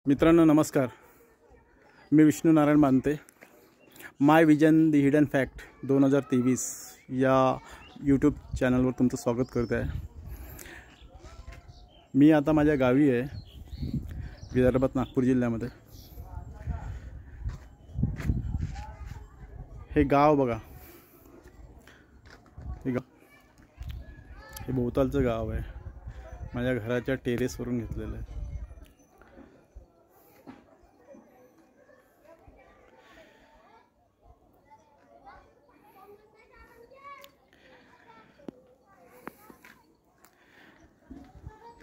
मित्रांनो नमस्कार. मी विष्णू नारायण बांते. माय vision the hidden fact 2023 या यूट्यूब चॅनलवर तुमचं स्वागत करते आहे. मी आता माझ्या गावी आहे, विदर्भात नागपूर जिल्ह्यामध्ये. हे गाव बघा, हे भोवतालचं गाव आहे. माझ्या घराच्या टेरेसवरून घेतलेलं आहे.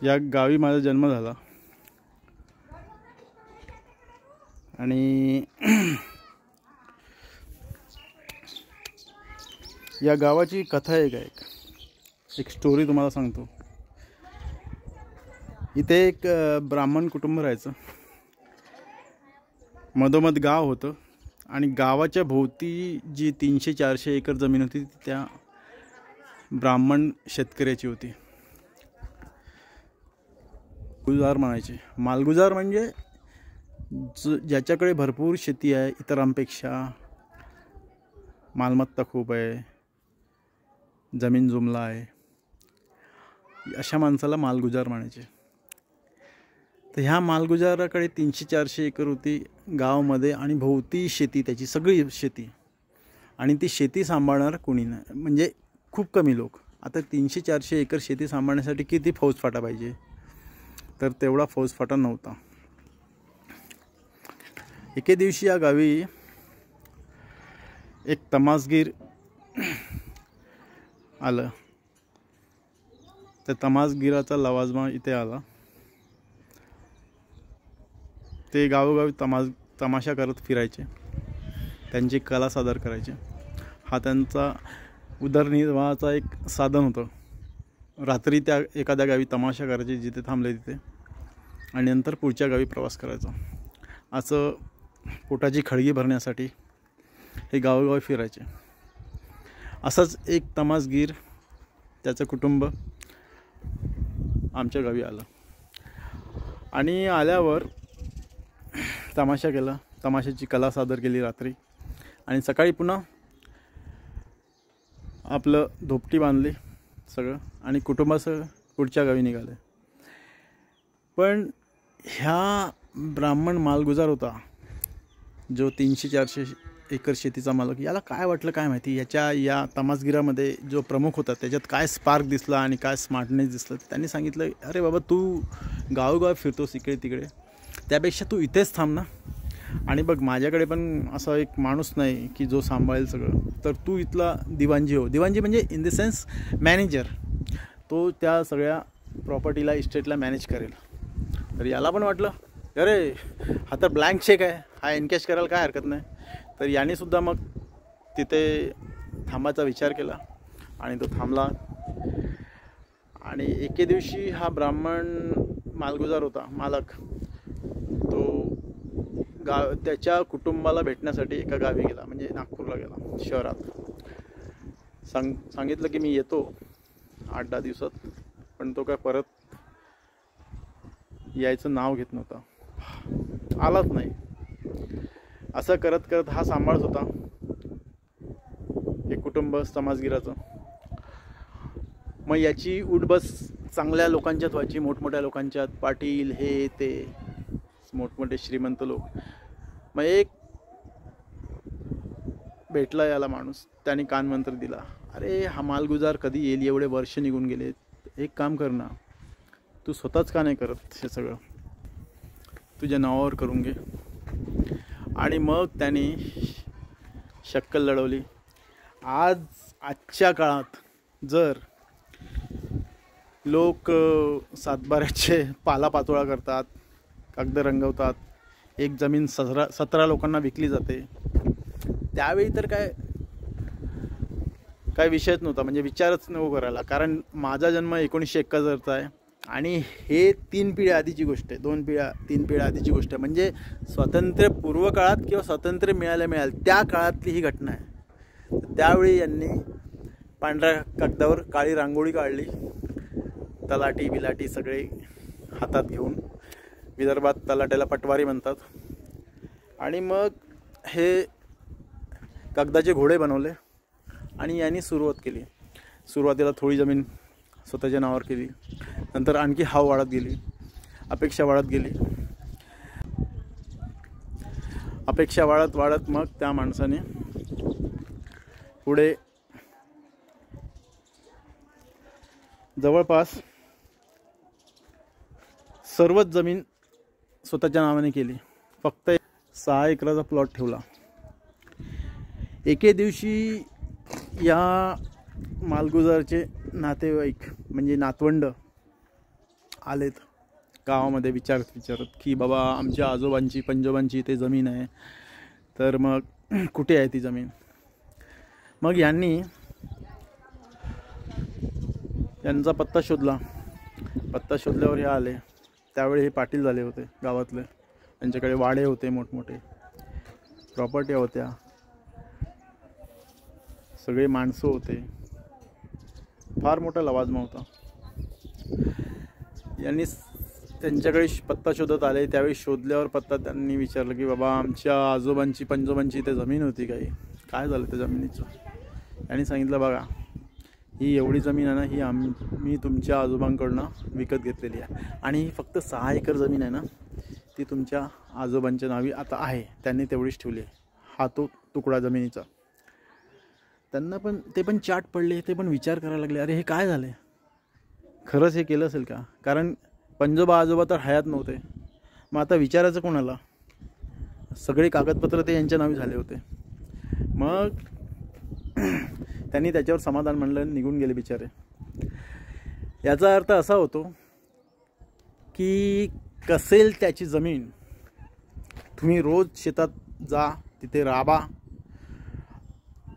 या गावी माझा जन्म झाला आणि या गावाची कथा आहे एक स्टोरी तुम्हाला सांगतो. इथे एक ब्राह्मण कुटुंब राहायचं. मधोमध गाव होतं आणि गावाच्या भोवती जी 300-400 एकर जमीन होती त्या ब्राह्मण शेतकऱ्याची होती. मालगुजार म्हणायचे. मालगुजार म्हणजे ज्याच्याकडे भरपूर शेती आहे, इतरांपेक्षा मालमत्ता खूप आहे, जमीन जुमला आहे, अशा माणसाला मालगुजार म्हणायचे. तर ह्या मालगुजाराकडे 300-400 एकर होती गावामध्ये आणि भोवती शेती, त्याची सगळी शेती. आणि ती शेती सांभाळणार कोणी नाही, म्हणजे खूप कमी लोक. आता 300-400 एकर शेती सांभाळण्यासाठी किती फौजफाटा पाहिजे, तर तेवढा फौजफाटा नव्हता. एके दिवशी या गावी एक तमासगीर आलं. त्या तमासगीराचा लवाजमा इथे आला. ते गावोगावी तमाशा करत फिरायचे, त्यांची कला सादर करायचे. हा त्यांचा उदरनिर्वाहाचा एक साधन होतं. रात्री त्या एखाद्या गावी तमाशा करायचे, जिथे थांबले तिथे, आणि नंतर पुढच्या गावी प्रवास करायचा. असं पोटाची खळगी भरण्यासाठी हे गावोगावी फिरायचे. असाच एक तमासगीर, त्याचं कुटुंब आमच्या गावी आलं आणि आल्यावर तमाशा केला, तमाशाची कला सादर केली रात्री. आणि सकाळी पुन्हा आपलं धोपटी बांधली सगळं आणि कुटुंबासह पुढच्या गावी निघाले. पण ह्या ब्राह्मण मालगुजार होता, जो 300-400 एकर शेतीचा मालक, याला काय वाटलं काय माहिती, या तमासगिरामध्ये जो प्रमुख होता त्याच्यात काय स्पार्क दिसला आणि काय स्मार्टनेस दिसलं. त्यांनी सांगितलं, अरे बाबा, तू गावोगाव फिरतोस इकडे तिकडे, त्यापेक्षा तू इथेच थांब ना. आणि बघ, माझ्याकडे पण असा एक माणूस नाही की जो सांभाळेल सगळं, तर तू इथला दिवाणजी हो. दिवाणजी म्हणजे इन द सेन्स मॅनेजर. तो त्या सगळ्या प्रॉपर्टीला, इस्टेटला मॅनेज करेल. तर याला पण वाटलं, अरे हा तर ब्लँक चेक आहे, हा एनकॅश करायला काय हरकत नाही. तर याने सुद्धा मग तिथे थांबायचा विचार केला आणि तो थांबला. आणि एके दिवशी हा ब्राह्मण मालगुजार होता, मालक, तो त्याच्या कुटुंबाला भेटण्यासाठी एका गावी गेला, म्हणजे नागपूरला गेला, शहरात. सांगितलं की मी येतो 8-10 दिवसात. पण तो काय परत यायचं नाव घेत नव्हता, आलाच नाही. असं करत करत हा सांभाळत होता एक कुटुंब समाजगिराचं. मग याची उठबस चांगल्या लोकांच्यात व्हायची, मोठमोठ्या लोकांच्यात, पाटील, हे ते मोठमोठे श्रीमंत लोक. मग एक भेटला याला माणूस, त्याने कानमंत्र दिला, अरे हा मालगुजार कधी येईल, एवढे वर्ष निघून गेले, एक काम कर ना, तू स्वतःच का नाही करत, हे सगळं तुझ्या नावावर करून घे. आणि मग त्याने शक्कल लढवली. आजच्या काळात जर लोक सातबाऱ्याचे पालापाचोळा करतात, कागद रंगवतात, एक जमीन 17 लोकांना विकली जाते, त्यावेळी तर काय विषयच नव्हता, म्हणजे विचारच नको करायला. कारण माझा जन्म 1971चा आहे आणि हे 3 पिढ्या आधीची गोष्ट आहे, 3 पिढ्या आधीची गोष्ट आहे. म्हणजे स्वातंत्र्य पूर्व काळात किंवा स्वातंत्र्य मिळालं त्या काळातली ही घटना आहे. त्यावेळी यांनी पांढऱ्या कागदावर काळी रांगोळी काढली, तलाठी बिलाटी सगळे हातात घेऊन, विदर्भात तलाट्याला पटवारी म्हणतात. आणि मग हे कागदाचे घोडे बनवले आणि यांनी सुरुवात केली. सुरुवातीला थोडी जमीन स्वतःच्या नावावर केली, नंतर आणखी हाव वाढत गेली, अपेक्षा वाढत गेली. अपेक्षा वाढत वाढत मग त्या माणसाने पुढे जवळपास सर्वच जमीन स्वतःच्या नावाने केली. फक्त 6 एकराचा प्लॉट ठेवला. एके दिवशी या मालगुजारचे नातेवाईक म्हणजे नातवंड आलेत गावामध्ये विचारत की बाबा आमच्या आजोबांची पंजोबांची ते जमीन आहे, तर मग कुठे आहे ती जमीन. मग यांचा पत्ता शोधला. पत्ता शोधल्यावर हे आले. त्यावेळी हे पाटील झाले होते गावातले. त्यांच्याकडे वाडे होते, मोठमोठे प्रॉपर्टी होत्या, सगळे माणसं होते, फार मोठा लवाजमा होता. यांनी त्यांच्याकडे पत्ता शोधत आले. त्यावेळी शोधल्यावर पत्ता त्यांनी विचारलं की बाबा आमच्या आजोबांची पंजोबांची ते जमीन होती काय झालं त्या जमिनीचं. यांनी सांगितलं बघा ही एवढी जमीन आहे ना, ही मी तुमच्या आजोबांकडनं विकत घेतलेली आहे. आणि ही फक्त 6 एकर जमीन आहे ना, ती तुमच्या आजोबांच्या नावी आता आहे. त्यांनी तेवढीच ठेवली आहे. हा तो तुकडा जमिनीचा. त्यांना पण ते पण चाट पडले. ते पण विचार करायला लागले, अरे हे काय झालं, खरंच हे केलं असेल का. कारण पंजोबा आजोबा तर हयात नव्हते. मग आता विचारायचं कोणाला. सगळे कागदपत्र ते यांच्या नावी झाले होते. मग त्यांनी त्याच्यावर समाधान म्हणलं, निघून गेले बिचारे. याचा अर्थ असा होतो की कसेल त्याची जमीन, तुम्ही रोज शेतात जा, तिथे राबा,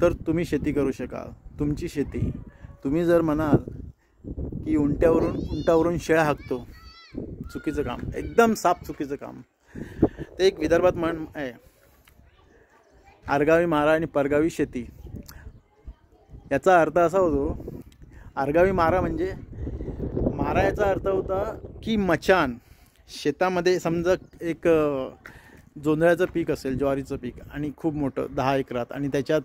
तर तुम्ही शेती करू शकाल. तुमची शेती. तुम्ही जर म्हणाल की उंटावरून शेळ्या हाकतो, चुकीचं काम, एकदम साफ चुकीचं काम. ते एक विदर्भात म्हण आहे, आरगावी मारा आणि परगावी शेती. याचा अर्थ असा होतो, आरगावी मारा म्हणजे मारा याचा अर्थ होता की मचान शेतामध्ये समजा एक जोंधळ्याचं पीक असेल, ज्वारीचं पीक, आणि खूप मोठं 10 एकरात, आणि त्याच्यात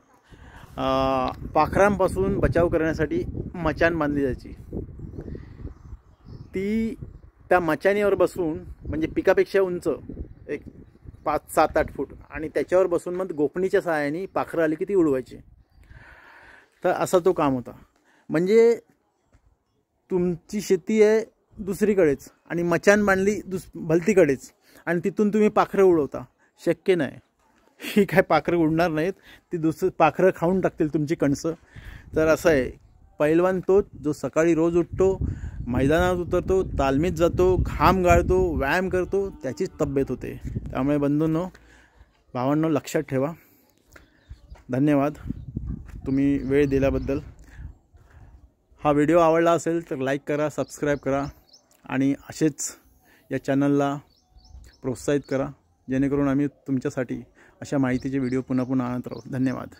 पाखरांपासून बचाव करण्यासाठी मचान बांधली जायची. ती त्या मचानीवर बसून, म्हणजे पिकापेक्षा उंच एक 5-7-8 फूट, आणि त्याच्यावर बसून मग गोफणीच्या सहाय्याने पाखरं आली की ती उडवायची. तर असा तो काम होता. म्हणजे तुमची शेती आहे दुसरीकडेच आणि मचान बांधली भलतीकडेच, आणि तिथून तुम्ही पाखरं उडवता. शक्य नाही. ही काय पाखरं उडणार नाहीत, ती पाखरं खाऊन टाकतील तुमची कणसं. तर असं आहे, पैलवान तोच जो सकाळी रोज उठतो, मैदानात उतरतो, तालमीत जातो, घाम गाळतो, व्यायाम करतो, त्याचीच तब्येत होते. त्यामुळे बंधूंनो, भावांनो, लक्षात ठेवा. धन्यवाद तुम्ही वेळ दिल्याबद्दल. हा व्हिडिओ आवडला असेल तर लाईक करा, सबस्क्राईब करा, आणि असेच या चॅनलला प्रोत्साहित करा, जेणेकरून आम्ही तुमच्यासाठी अशा माहितीचे व्हिडिओ पुन्हा आणत राहू. धन्यवाद.